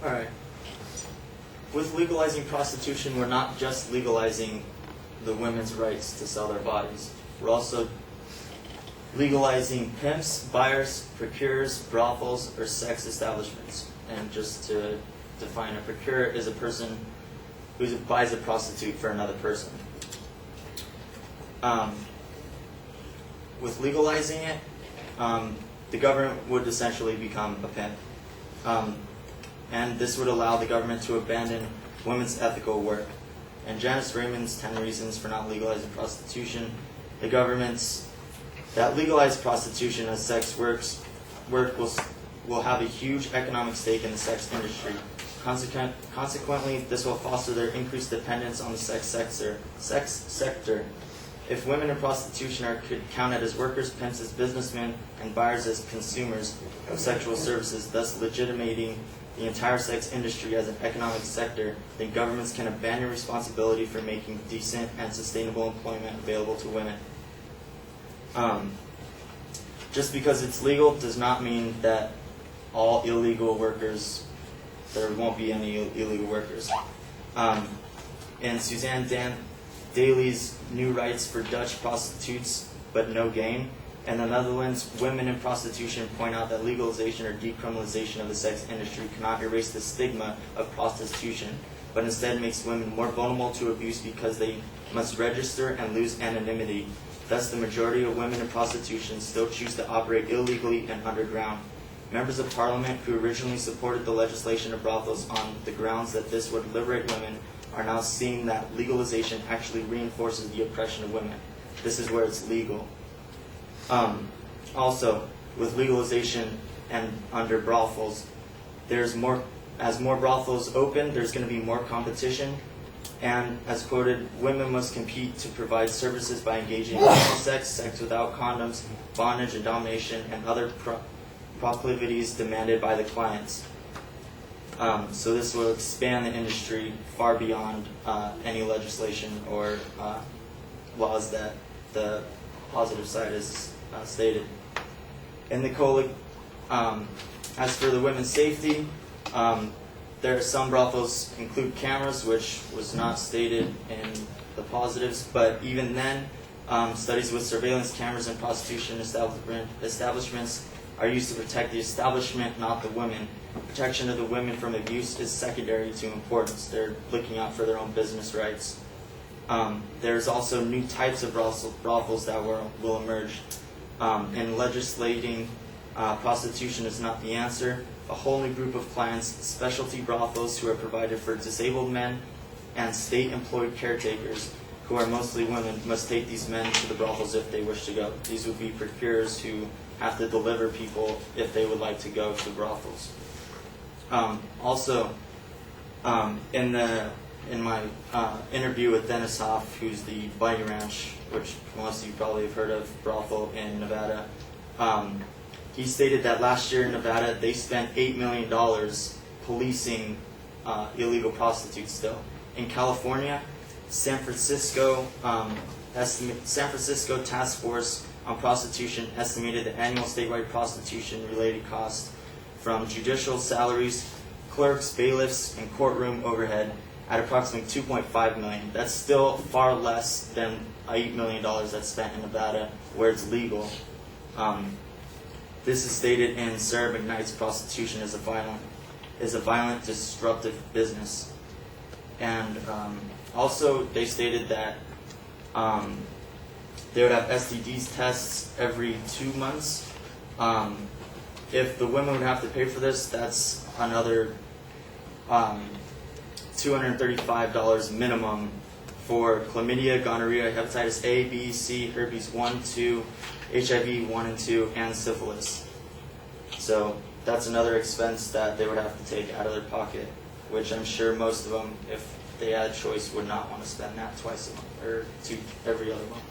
Alright. With legalizing prostitution, we're not just legalizing the women's rights to sell their bodies. We're also legalizing pimps, buyers, procurers, brothels, or sex establishments. And just to define, a procurer is a person who buys a prostitute for another person. With legalizing it, the government would essentially become a pimp. And this would allow the government to abandon women's ethical work. And Janice Raymond's 10 Reasons for Not Legalizing Prostitution, the governments that legalize prostitution as sex work will have a huge economic stake in the sex industry. Consequently, this will foster their increased dependence on the sex sector. If women in prostitution are counted as workers, pimps as businessmen, and buyers as consumers of sexual services, thus legitimating the entire sex industry as an economic sector, then governments can abandon responsibility for making decent and sustainable employment available to women. Just because it's legal does not mean that all illegal workers, there won't be any illegal workers. In Suzanne Daly's New Rights for Dutch Prostitutes but No Gain, in the Netherlands, women in prostitution point out that legalization or decriminalization of the sex industry cannot erase the stigma of prostitution, but instead makes women more vulnerable to abuse because they must register and lose anonymity. Thus, the majority of women in prostitution still choose to operate illegally and underground. Members of Parliament who originally supported the legislation of brothels on the grounds that this would liberate women are now seeing that legalization actually reinforces the oppression of women. This is where it's legal. Also, with legalization and under brothels, as more brothels open, there's going to be more competition. And as quoted, women must compete to provide services by engaging in sex without condoms, bondage and domination, and other proclivities demanded by the clients. So this will expand the industry far beyond any legislation or laws that the positive side is stated. In the as for the women's safety, there are some brothels include cameras, which was not stated in the positives, but even then, studies with surveillance cameras in prostitution establishments are used to protect the establishment, not the women. Protection of the women from abuse is secondary to importance. They're looking out for their own business rights. There's also new types of brothels that will emerge. In legislating prostitution is not the answer. A whole new group of clients, specialty brothels who are provided for disabled men, and state-employed caretakers, who are mostly women, must take these men to the brothels if they wish to go. These would be procurers who have to deliver people if they would like to go to brothels. In my interview with Dennis Hoff, who's the Bunny Ranch, which most of you probably have heard of, brothel in Nevada, he stated that last year in Nevada they spent $8 million policing illegal prostitutes still. In California, San Francisco Task Force on Prostitution estimated the annual statewide prostitution-related cost from judicial salaries, clerks, bailiffs, and courtroom overhead at approximately $2.5 million. That's still far less than $8 million that's spent in Nevada, where it's legal. This is stated in Sarah McKnight's Prostitution is a violent, disruptive business. And also, they stated that they would have STDs tests every 2 months. If the women would have to pay for this, that's another $235 minimum for chlamydia, gonorrhea, hepatitis A, B, C, herpes 1, 2, HIV 1 and 2, and syphilis. So that's another expense that they would have to take out of their pocket, which I'm sure most of them, if they had a choice, would not want to spend that twice a month or every other month.